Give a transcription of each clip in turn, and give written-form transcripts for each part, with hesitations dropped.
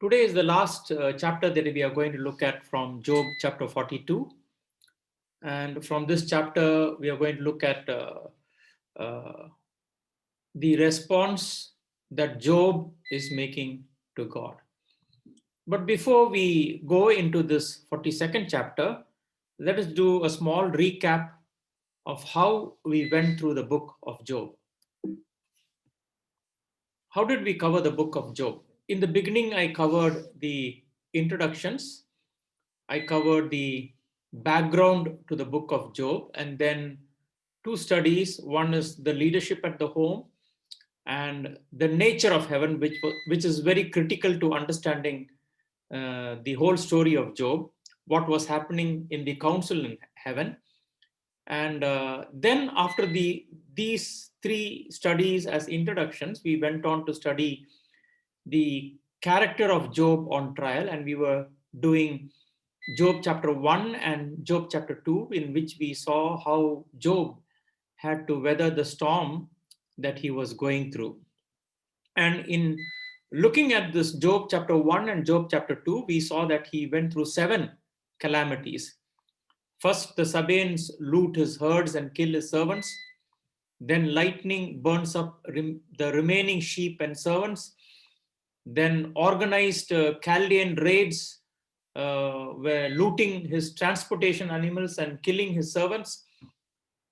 Today is the last chapter that we are going to look at from Job chapter 42. And from this chapter, we are going to look at uh, the response that Job is making to God. But before we go into this 42nd chapter, let us do a small recap of how we went through the book of Job. How did we cover the book of Job? In the beginning, I covered the introductions, I covered the background to the book of Job, and then two studies. One is the leadership at the home and the nature of heaven, which is very critical to understanding the whole story of Job, what was happening in the council in heaven. And then after these three studies as introductions, we went on to study the character of Job on trial, and we were doing Job chapter 1 and Job chapter 2, in which we saw how Job had to weather the storm that he was going through. And in looking at this Job chapter 1 and Job chapter 2, we saw that he went through 7 calamities. First, the Sabaeans loot his herds and kill his servants. Then lightning burns up the remaining sheep and servants. Then organized Chaldean raids were looting his transportation animals and killing his servants.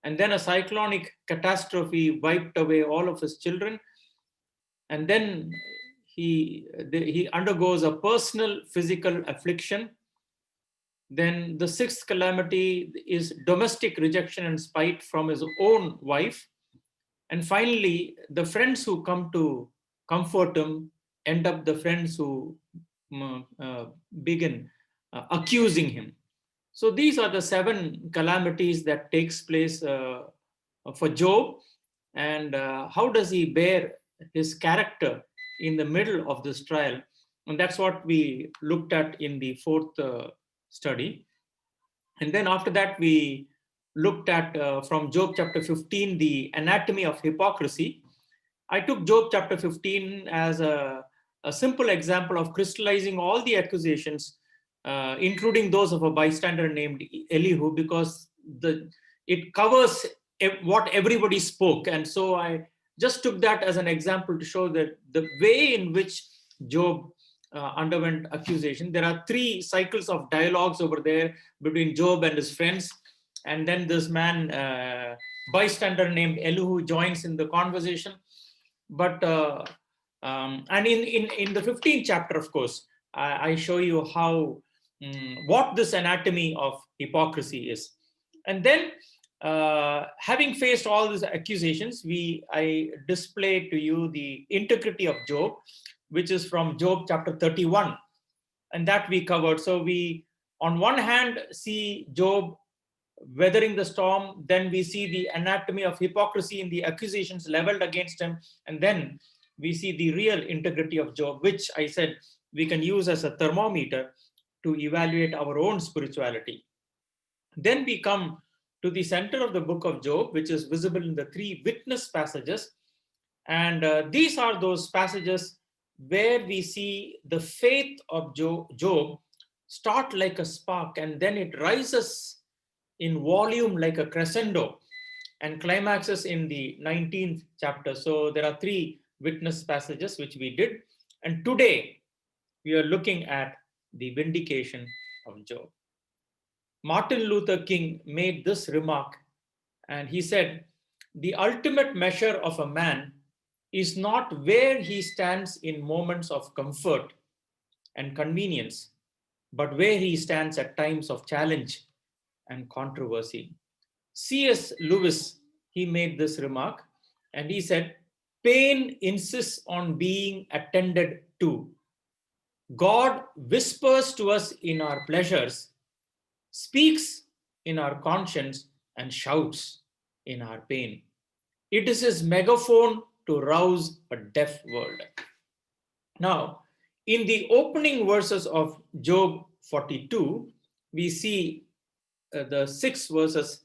And then a cyclonic catastrophe wiped away all of his children. And then he undergoes a personal physical affliction. Then the 6th calamity is domestic rejection and spite from his own wife. And finally, the friends who come to comfort him end up the friends who begin accusing him. So these are the 7 calamities that takes place for Job. And how does he bear his character in the middle of this trial? And that's what we looked at in the 4th study. And then after that, we looked at from Job chapter 15, the anatomy of hypocrisy. I took Job chapter 15 as a simple example of crystallizing all the accusations, including those of a bystander named Elihu, because it covers what everybody spoke. And so I just took that as an example to show that the way in which Job underwent accusation. There are 3 cycles of dialogues over there between Job and his friends. And then this man, bystander named Elihu, joins in the conversation. But and in the 15th chapter, of course, I show you how what this anatomy of hypocrisy is. And then having faced all these accusations, I display to you the integrity of Job, which is from Job chapter 31, and that we covered. So we, on one hand, see Job weathering the storm, then we see the anatomy of hypocrisy in the accusations leveled against him, and then we see the real integrity of Job, which I said we can use as a thermometer to evaluate our own spirituality. Then we come to the center of the book of Job, which is visible in the 3 witness passages. And these are those passages where we see the faith of Job start like a spark, and then it rises in volume like a crescendo and climaxes in the 19th chapter. So there are 3 witness passages which we did. And today we are looking at the vindication of Job. Martin Luther King made this remark, and he said, "The ultimate measure of a man is not where he stands in moments of comfort and convenience, but where he stands at times of challenge and controversy." C.S. Lewis, he made this remark, and he said, "Pain insists on being attended to. God whispers to us in our pleasures, speaks in our conscience, and shouts in our pain. It is his megaphone to rouse a deaf world." Now, in the opening verses of Job 42, we see the 6 verses,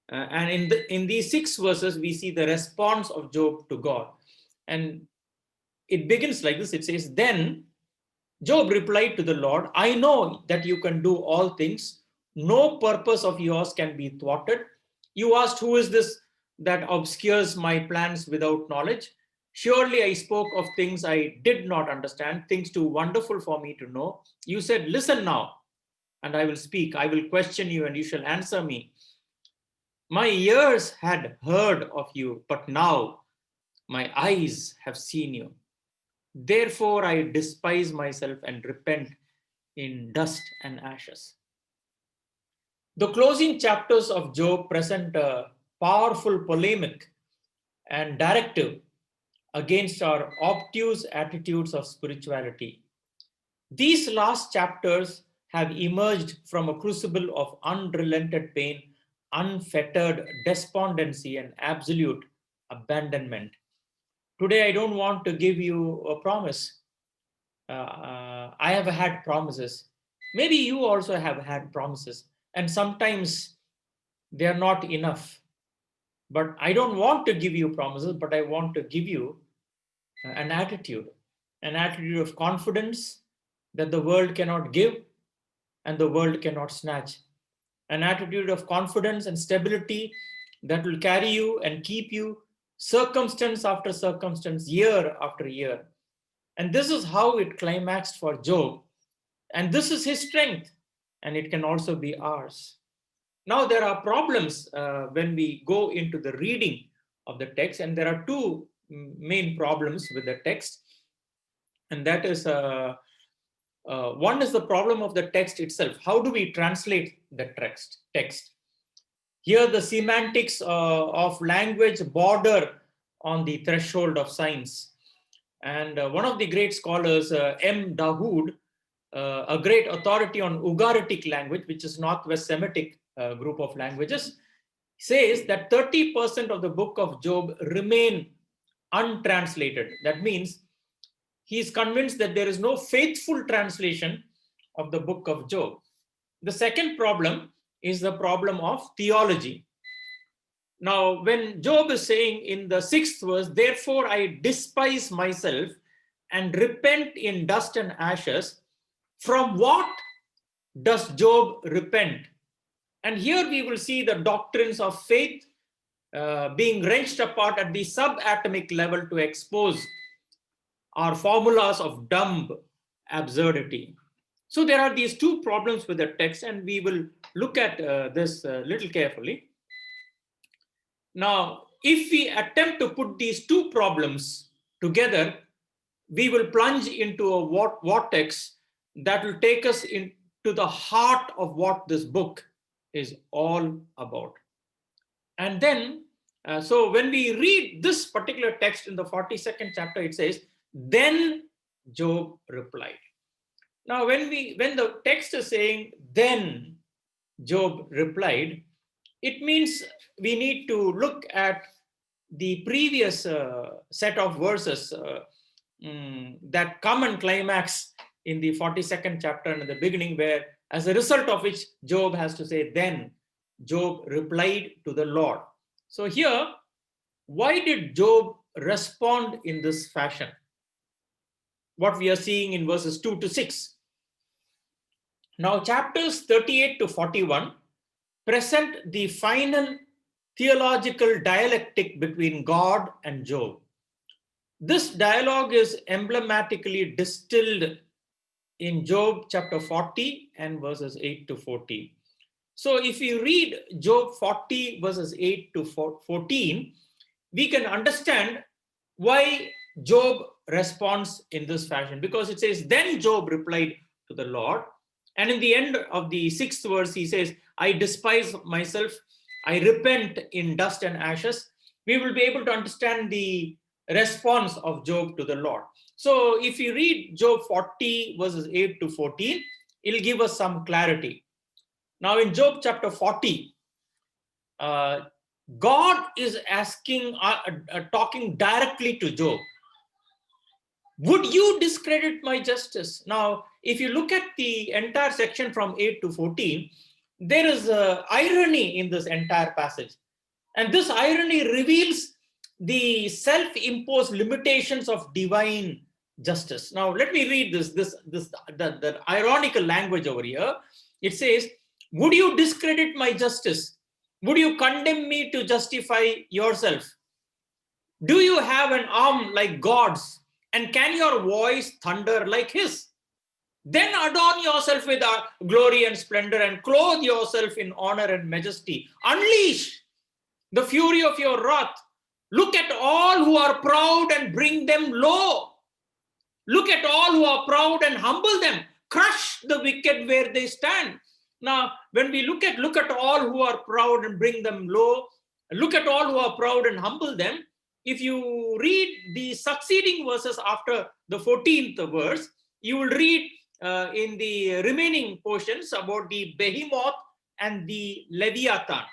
and in these 6 verses, we see the response of Job to God. And it begins like this. It says, "Then Job replied to the Lord, I know that you can do all things. No purpose of yours can be thwarted. You asked, who is this that obscures my plans without knowledge? Surely I spoke of things I did not understand, things too wonderful for me to know. You said, listen now, and I will speak. I will question you, and you shall answer me. My ears had heard of you, but now my eyes have seen you. Therefore, I despise myself and repent in dust and ashes. The closing chapters of Job present a powerful polemic and directive against our obtuse attitudes of spirituality. These last chapters have emerged from a crucible of unrelented pain, unfettered despondency, and absolute abandonment. Today, I don't want to give you a promise. I have had promises. Maybe you also have had promises, and sometimes they are not enough. But I don't want to give you promises, but I want to give you an attitude of confidence that the world cannot give and the world cannot snatch, an attitude of confidence and stability that will carry you and keep you circumstance after circumstance, year after year. And this is how it climaxed for Job. And this is his strength, and it can also be ours. Now, there are problems when we go into the reading of the text, and there are two main problems with the text. And that is one is the problem of the text itself. How do we translate the text? Here, the semantics of language border on the threshold of science. And one of the great scholars, M. Dawood, a great authority on Ugaritic language, which is Northwest Semitic group of languages, says that 30% of the book of Job remain untranslated. That means he is convinced that there is no faithful translation of the book of Job. The second problem is the problem of theology. Now, when Job is saying in the 6th verse, therefore I despise myself and repent in dust and ashes, from what does Job repent? And here we will see the doctrines of faith being wrenched apart at the subatomic level to expose our formulas of dumb absurdity. So there are these two problems with the text, and we will look at this a little carefully. Now, if we attempt to put these two problems together, we will plunge into a vortex that will take us into the heart of what this book is all about. And then, so when we read this particular text in the 42nd chapter, it says, then Job replied. Now, when the text is saying, then Job replied, it means we need to look at the previous set of verses that come and climax in the 42nd chapter and in the beginning, where as a result of which Job has to say, then Job replied to the Lord. So here, why did Job respond in this fashion? What we are seeing in verses 2 to 6. Now, chapters 38 to 41 present the final theological dialectic between God and Job. This dialogue is emblematically distilled in Job chapter 40 and verses 8 to 14. So if you read Job 40 verses 8 to 14, we can understand why Job responds in this fashion, because it says, then Job replied to the Lord. And in the end of the 6th verse, he says, I despise myself, I repent in dust and ashes. We will be able to understand the response of Job to the Lord. So if you read Job 40 verses 8 to 14, it'll give us some clarity. Now in Job chapter 40, God is asking, talking directly to Job. Would you discredit my justice? Now, if you look at the entire section from 8 to 14, there is irony in this entire passage. And this irony reveals the self-imposed limitations of divine justice. Now, let me read the ironical language over here. It says, would you discredit my justice? Would you condemn me to justify yourself? Do you have an arm like God's? And can your voice thunder like his? Then adorn yourself with glory and splendor and clothe yourself in honor and majesty. Unleash the fury of your wrath. Look at all who are proud and bring them low. Look at all who are proud and humble them. Crush the wicked where they stand. Now, when we look at all who are proud and bring them low, look at all who are proud and humble them. If you read the succeeding verses after the 14th verse, you will read in the remaining portions about the behemoth and the leviathan.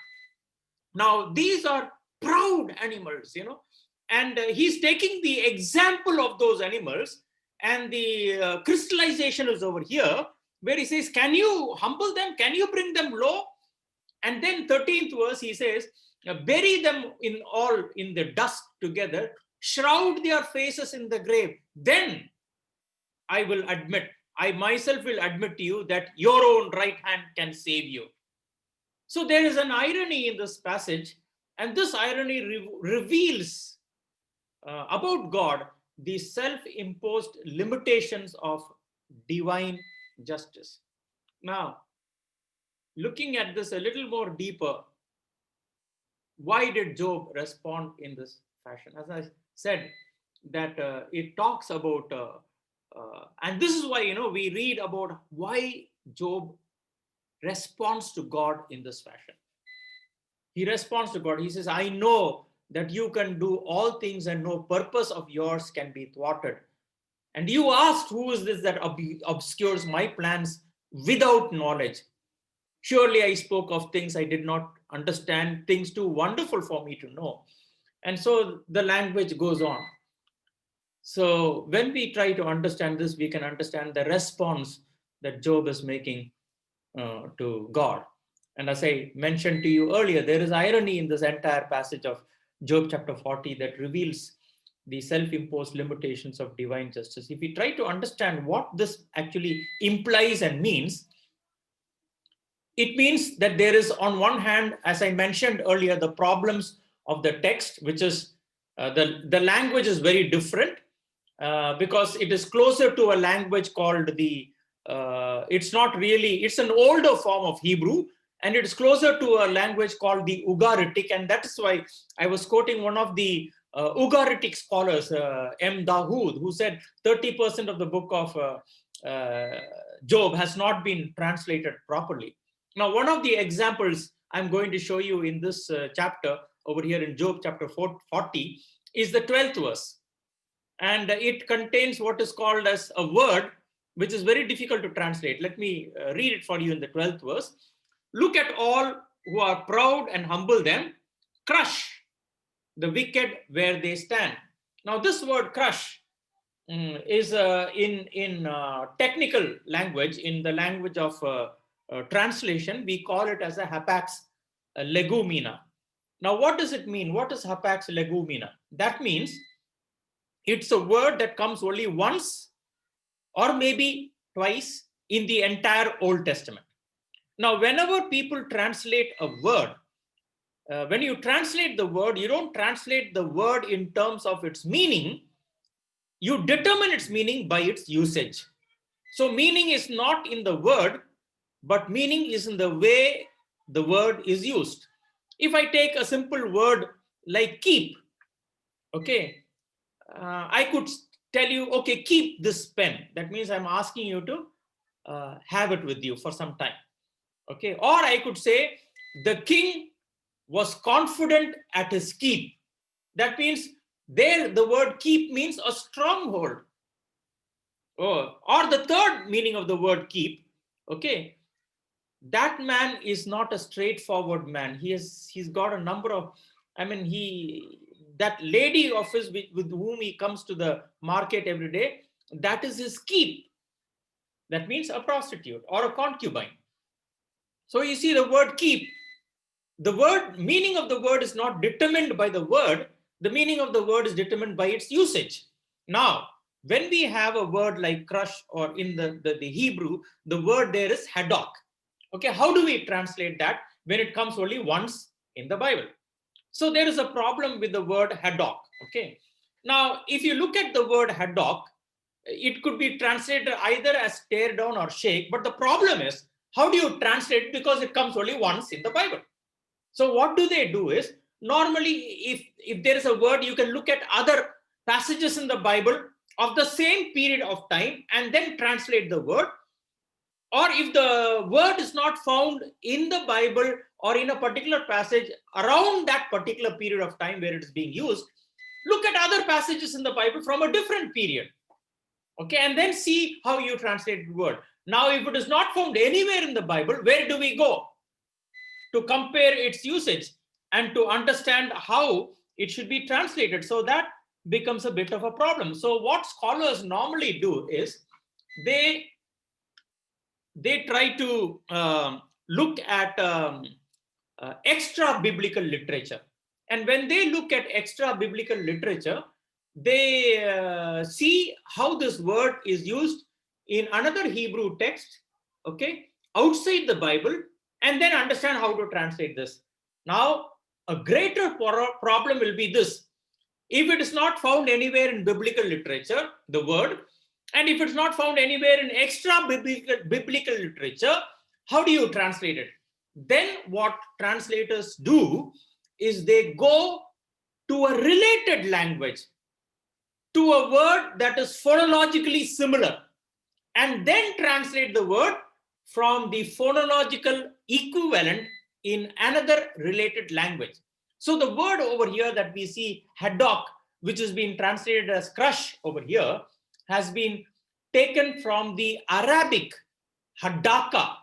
Now, these are proud animals, and he's taking the example of those animals, and the crystallization is over here, where he says, can you humble them? Can you bring them low? And then 13th verse, he says, bury them all in the dust together, shroud their faces in the grave. Then I myself will admit to you that your own right hand can save you. So there is an irony in this passage, and this irony reveals about God the self-imposed limitations of divine justice. Now, looking at this a little more deeper, why did Job respond in this fashion? As I said, that it talks about, and this is why, we read about why Job responds to God in this fashion. He responds to God. He says, I know that you can do all things and no purpose of yours can be thwarted. And you asked, who is this that obscures my plans without knowledge? Surely I spoke of things I did not understand, things too wonderful for me to know. And so the language goes on. So when we try to understand this, we can understand the response that Job is making to God. And as I mentioned to you earlier, there is irony in this entire passage of Job chapter 40 that reveals the self-imposed limitations of divine justice. If we try to understand what this actually implies and means, it means that there is, on one hand, as I mentioned earlier, the problems of the text, which is the language is very different because it is closer to a language called it's an older form of Hebrew, and it's closer to a language called the Ugaritic. And that is why I was quoting one of the Ugaritic scholars, M. Dahoud, who said 30% of the book of Job has not been translated properly. Now, one of the examples I'm going to show you in this chapter over here in Job chapter 40 is the 12th verse. And it contains what is called as a word, which is very difficult to translate. Let me read it for you in the 12th verse. Look at all who are proud and humble them, crush the wicked where they stand. Now, this word crush is in technical language, in the language of translation, we call it as a hapax legumina. Now, what does it mean? What is hapax legumina? That means it's a word that comes only once or maybe twice in the entire Old Testament. Now, whenever people translate a word, when you translate the word, you don't translate the word in terms of its meaning. You determine its meaning by its usage. So meaning is not in the word, but meaning is in the way the word is used. If I take a simple word like keep, okay, I could tell you, okay, keep this pen. That means I'm asking you to have it with you for some time. Okay, or I could say the king was confident at his keep. That means there the word keep means a stronghold. Oh, or the third meaning of the word keep, okay, that man is not a straightforward man. He's got a number of, that lady of his with whom he comes to the market every day, that is his keep. That means a prostitute or a concubine. So you see the word keep, the word meaning of the word is not determined by the word. The meaning of the word is determined by its usage. Now, when we have a word like crush, or in the Hebrew, the word there is hadok. Okay, how do we translate that when it comes only once in the Bible? So there is a problem with the word hadok. Okay, now if you look at the word hadok, it could be translated either as tear down or shake. But the problem is, how do you translate it? Because it comes only once in the Bible. So what do they do is, normally if there is a word, you can look at other passages in the Bible of the same period of time and then translate the word. Or if the word is not found in the Bible or in a particular passage around that particular period of time where it is being used, look at other passages in the Bible from a different period. Okay, and then see how you translate the word. Now, if it is not found anywhere in the Bible, where do we go to compare its usage and to understand how it should be translated? So that becomes a bit of a problem. So what scholars normally do is they try to look at extra biblical literature. And when they look at extra biblical literature, they see how this word is used in another Hebrew text, okay, outside the Bible, and then understand how to translate this. Now, a greater problem will be this. If it is not found anywhere in biblical literature, the word, and if it's not found anywhere in extra biblical literature, how do you translate it? Then what translators do is they go to a related language, to a word that is phonologically similar, and then translate the word from the phonological equivalent in another related language. So the word over here that we see, hadok, which has been translated as crush over here, has been taken from the Arabic hadaka,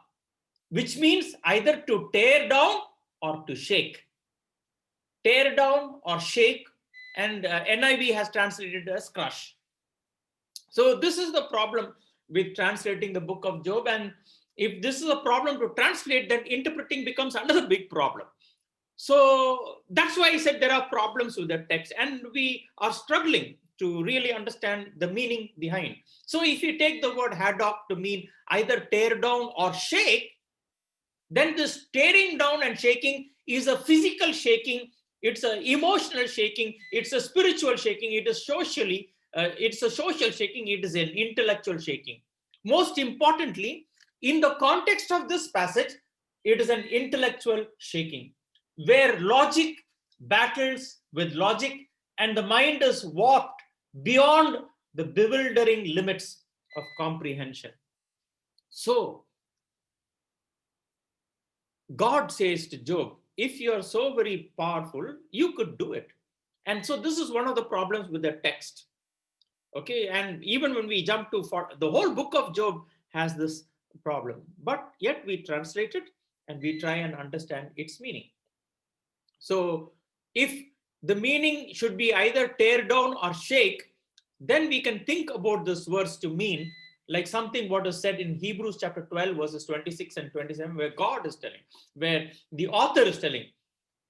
which means either to tear down or to shake. Tear down or shake, and NIV has translated as crush. So this is the problem with translating the book of Job. And if this is a problem to translate, then interpreting becomes another big problem. So that's why I said there are problems with the text, and we are struggling to really understand the meaning behind. So if you take the word hadok to mean either tear down or shake, then this tearing down and shaking is a physical shaking, it's an emotional shaking, it's a spiritual shaking, it is socially, it's a social shaking, it is an intellectual shaking. Most importantly, in the context of this passage, it is an intellectual shaking, where logic battles with logic and the mind is warped beyond the bewildering limits of comprehension. So God says to Job, if you are so very powerful, you could do it. And so this is one of the problems with the text. Okay, and even when we jump to the whole book of Job has this problem, but yet we translate it and we try and understand its meaning. So if the meaning should be either tear down or shake, then we can think about this verse to mean like something what is said in Hebrews chapter 12 verses 26 and 27, where God is telling, where the author is telling,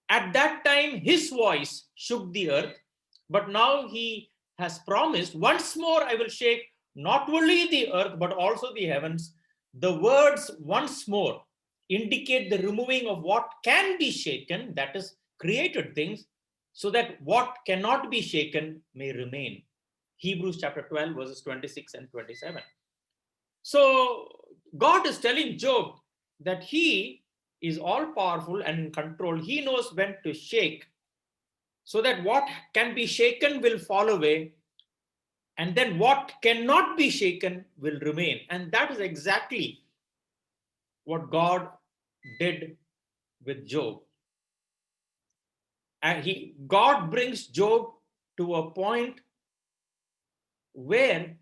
at that time his voice shook the earth, but now he has promised, once more I will shake not only the earth but also the heavens. The words once more indicate the removing of what can be shaken, that is created things, so that what cannot be shaken may remain. Hebrews chapter 12 verses 26 and 27. So God is telling Job that he is all powerful and in control. He knows when to shake, so that what can be shaken will fall away, and then what cannot be shaken will remain. And that is exactly what God did with Job. And God brings Job to a point where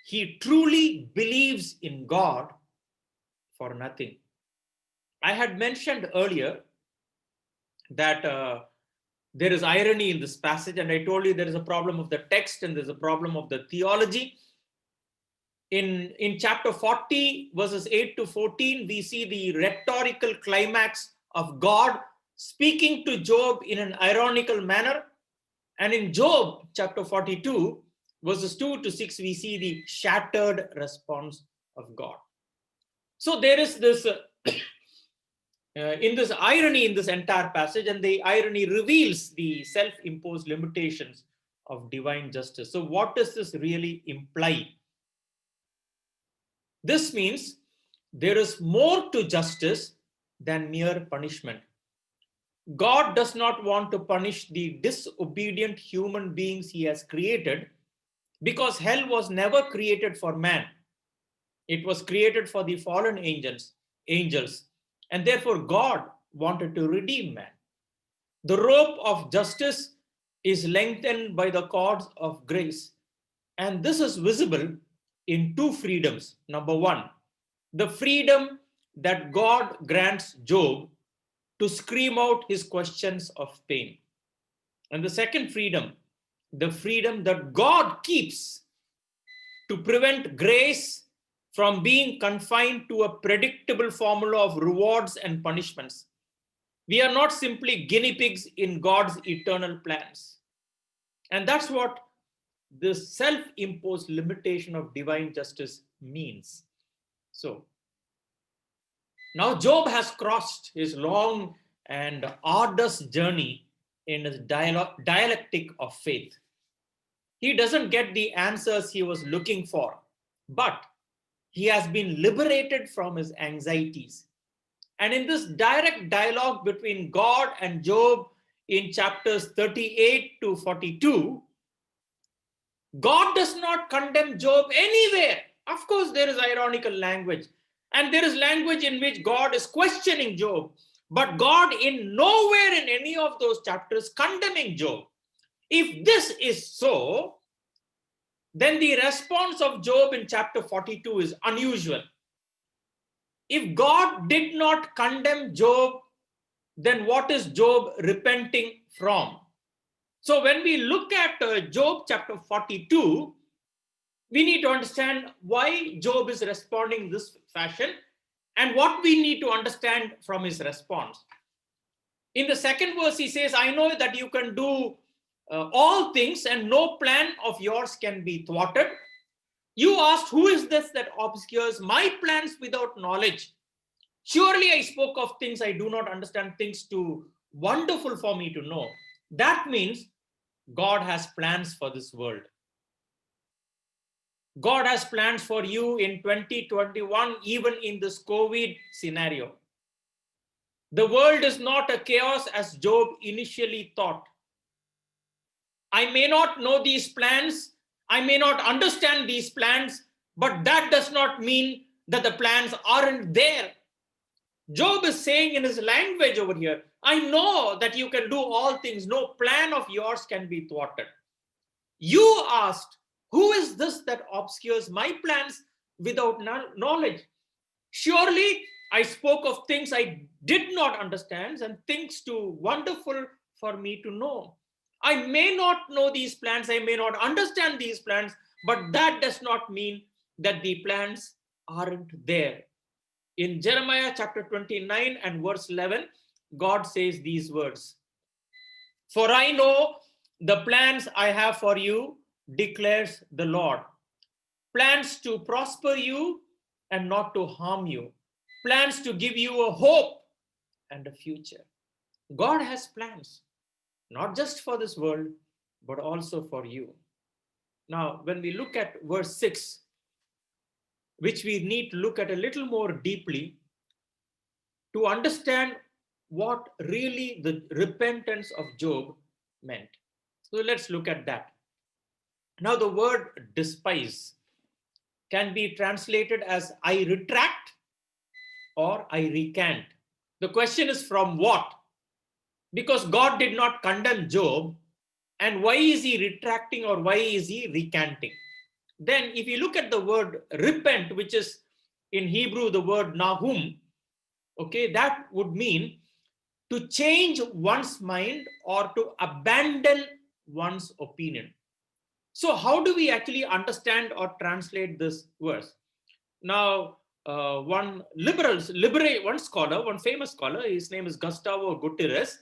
he truly believes in God for nothing. I had mentioned earlier that there is irony in this passage, and I told you there is a problem of the text and there's a problem of the theology. In chapter 40, verses 8 to 14, we see the rhetorical climax of God speaking to Job in an ironical manner. And in Job chapter 42, verses 2 to 6, we see the shattered response of God. So there is this, in this irony in this entire passage, and the irony reveals the self-imposed limitations of divine justice. So what does this really imply? This means there is more to justice than mere punishment. God does not want to punish the disobedient human beings he has created, because hell was never created for man. It was created for the fallen angels, and therefore God wanted to redeem man. The rope of justice is lengthened by the cords of grace, and this is visible in two freedoms. Number one, the freedom that God grants Job to scream out his questions of pain. And the second freedom, the freedom that God keeps to prevent grace from being confined to a predictable formula of rewards and punishments. We are not simply guinea pigs in God's eternal plans. And that's what this self-imposed limitation of divine justice means. So, now Job has crossed his long and arduous journey in his dialectic of faith. He doesn't get the answers he was looking for, but he has been liberated from his anxieties. And in this direct dialogue between God and Job in chapters 38 to 42, God does not condemn Job anywhere. Of course, there is ironical language, and there is language in which God is questioning Job, but God in nowhere in any of those chapters condemning Job. If this is so, then the response of Job in chapter 42 is unusual. If God did not condemn Job, then what is Job repenting from? So when we look at Job chapter 42, we need to understand why Job is responding this fashion and what we need to understand from his response. In the second verse, he says, I know that you can do all things and no plan of yours can be thwarted. You asked, who is this that obscures my plans without knowledge? Surely I spoke of things I do not understand, things too wonderful for me to know. That means God has plans for this world. God has plans for you in 2021, even in this COVID scenario. The world is not a chaos as Job initially thought. I may not know these plans, I may not understand these plans, but that does not mean that the plans aren't there. Job is saying in his language over here, I know that you can do all things, no plan of yours can be thwarted. You asked, who is this that obscures my plans without knowledge? Surely I spoke of things I did not understand and things too wonderful for me to know. I may not know these plans, I may not understand these plans, but that does not mean that the plans aren't there. In Jeremiah chapter 29 and verse 11, God says these words, for I know the plans I have for you, declares the Lord. Plans to prosper you and not to harm you. Plans to give you a hope and a future. God has plans, not just for this world, but also for you. Now, when we look at verse 6, which we need to look at a little more deeply to understand what really the repentance of Job meant. So let's look at that. Now, the word despise can be translated as I retract or I recant. The question is from what? Because God did not condemn Job, and why is he retracting or why is he recanting? Then if you look at the word repent, which is in Hebrew the word nahum, okay, that would mean to change one's mind or to abandon one's opinion. So how do we actually understand or translate this verse? Now, one scholar, one famous scholar, his name is Gustavo Gutierrez.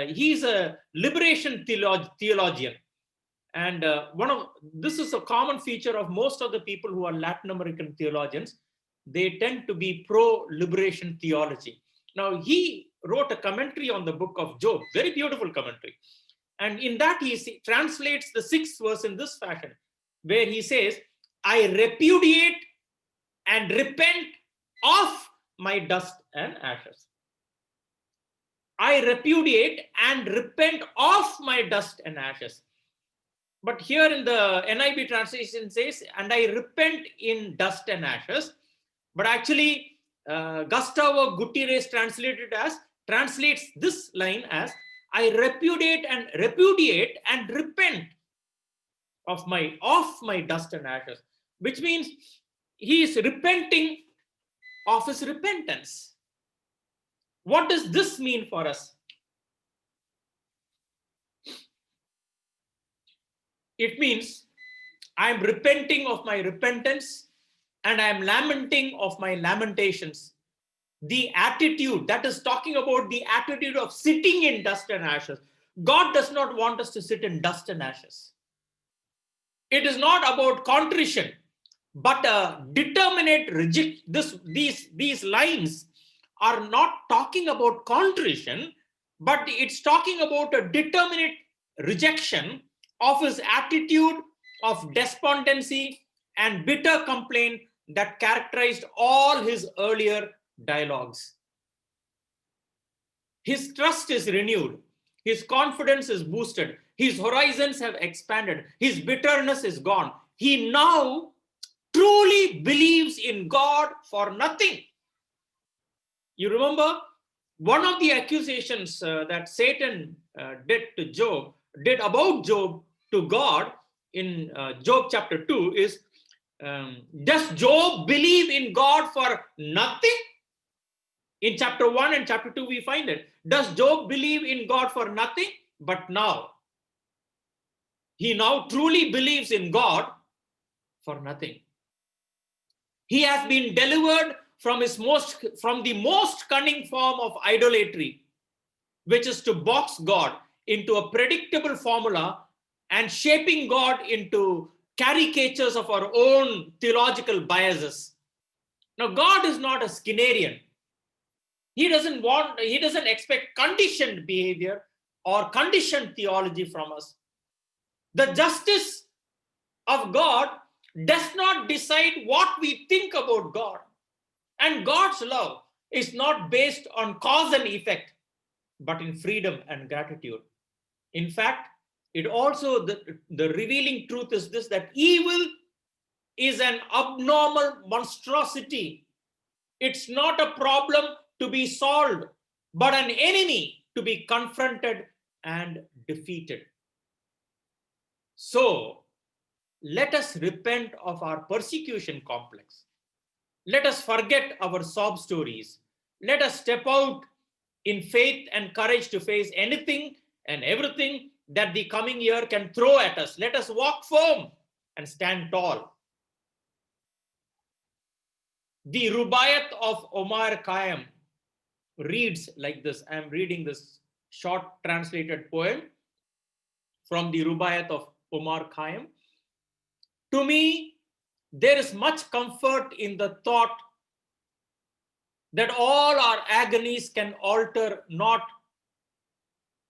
He's a liberation theologian. And this is a common feature of most of the people who are Latin American theologians. They tend to be pro-liberation theology. Now, he wrote a commentary on the book of Job, very beautiful commentary. And in that, he translates the 6th verse in this fashion, where he says, I repudiate and repent of my dust and ashes. I repudiate and repent of my dust and ashes. But here in the NIV translation says, and I repent in dust and ashes. But actually, Gustavo Gutierrez translates this line as, I repudiate and repent of my dust and ashes, which means he is repenting of his repentance. What does this mean for us? It means I am repenting of my repentance and I am lamenting of my lamentations. The attitude, that is talking about the attitude of sitting in dust and ashes. God does not want us to sit in dust and ashes. It is not about contrition, but a determinate reject. These lines are not talking about contrition, but it's talking about a determinate rejection of his attitude of despondency and bitter complaint that characterized all his earlier dialogues. His trust is renewed. His confidence is boosted. His horizons have expanded. His bitterness is gone. He now truly believes in God for nothing. You remember one of the accusations that Satan did about Job to God in Job chapter 2 is, does Job believe in God for nothing? In chapter 1 and chapter 2, we find it. Does Job believe in God for nothing? But now, he now truly believes in God for nothing. He has been delivered from the most cunning form of idolatry, which is to box God into a predictable formula and shaping God into caricatures of our own theological biases. Now, God is not a Skinnerian. He doesn't expect conditioned behavior or conditioned theology from us. The justice of God does not decide what we think about God. And God's love is not based on cause and effect, but in freedom and gratitude. In fact, it also, the revealing truth is this, that evil is an abnormal monstrosity. It's not a problem to be solved, but an enemy to be confronted and defeated. So, let us repent of our persecution complex. Let us forget our sob stories. Let us step out in faith and courage to face anything and everything that the coming year can throw at us. Let us walk firm and stand tall. The Rubaiyat of Omar Khayyam reads like this. I am reading this short translated poem from the Rubaiyat of Omar Khayyam. To me, there is much comfort in the thought that all our agonies can alter not.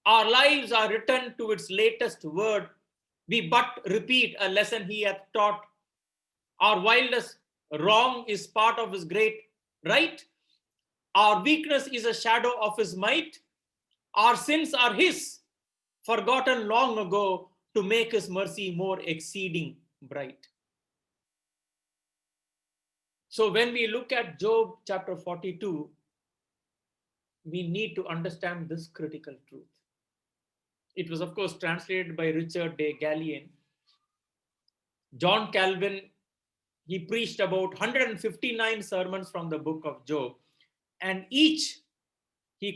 Our lives are written to its latest word. We but repeat a lesson he hath taught. Our wildest wrong is part of his great right. Our weakness is a shadow of his might. Our sins are his, forgotten long ago, to make his mercy more exceeding bright. So when we look at Job chapter 42, we need to understand this critical truth. It was, of course, translated by Richard de Gallienne. John Calvin, he preached about 159 sermons from the book of Job, and he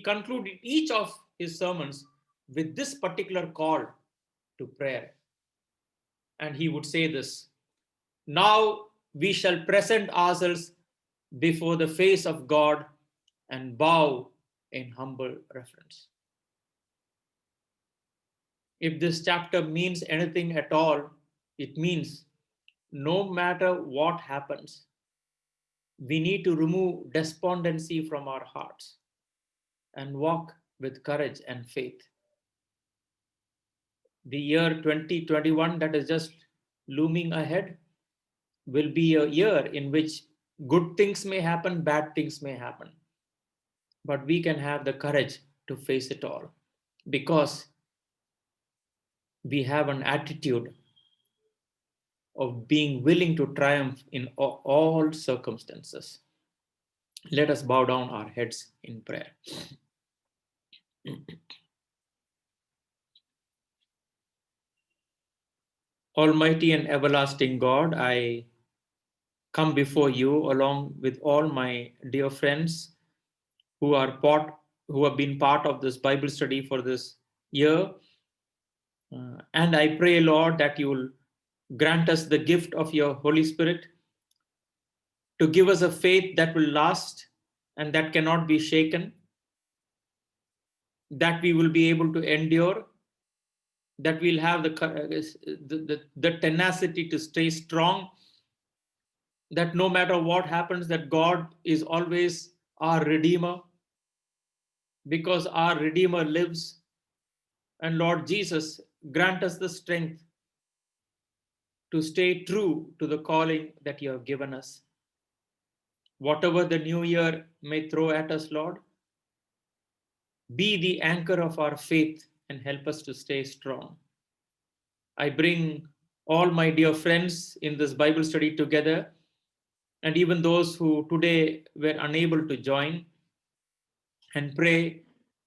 concluded each of his sermons with this particular call to prayer. And he would say this: now we shall present ourselves before the face of God and bow in humble reverence. If this chapter means anything at all, it means no matter what happens, we need to remove despondency from our hearts and walk with courage and faith. The year 2021 that is just looming ahead will be a year in which good things may happen, bad things may happen. But we can have the courage to face it all because we have an attitude of being willing to triumph in all circumstances. Let us bow down our heads in prayer. Almighty and everlasting God, I come before you along with all my dear friends who have been part of this Bible study for this year. And I pray, Lord, that you will grant us the gift of your Holy Spirit to give us a faith that will last and that cannot be shaken, that we will be able to endure, that we'll have the tenacity to stay strong, that no matter what happens, that God is always our Redeemer, because our Redeemer lives. And Lord Jesus, grant us the strength to stay true to the calling that you have given us. Whatever the new year may throw at us, Lord, be the anchor of our faith and help us to stay strong. I bring all my dear friends in this Bible study together, and even those who today were unable to join, and pray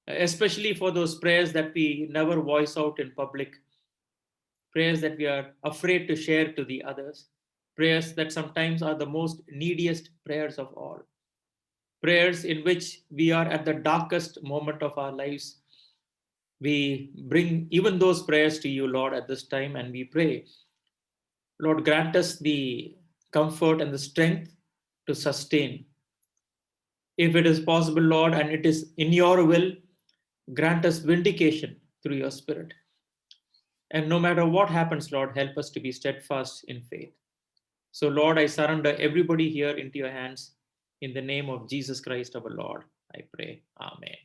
especially for those prayers that we never voice out in public, prayers that we are afraid to share to the others, prayers that sometimes are the most neediest prayers of all, prayers in which we are at the darkest moment of our lives. We bring even those prayers to you, Lord, at this time, and we pray, Lord, grant us the comfort and the strength to sustain. If it is possible, Lord, and it is in your will, grant us vindication through your Spirit. And no matter what happens, Lord, help us to be steadfast in faith. So, Lord, I surrender everybody here into your hands. In the name of Jesus Christ, our Lord, I pray. Amen.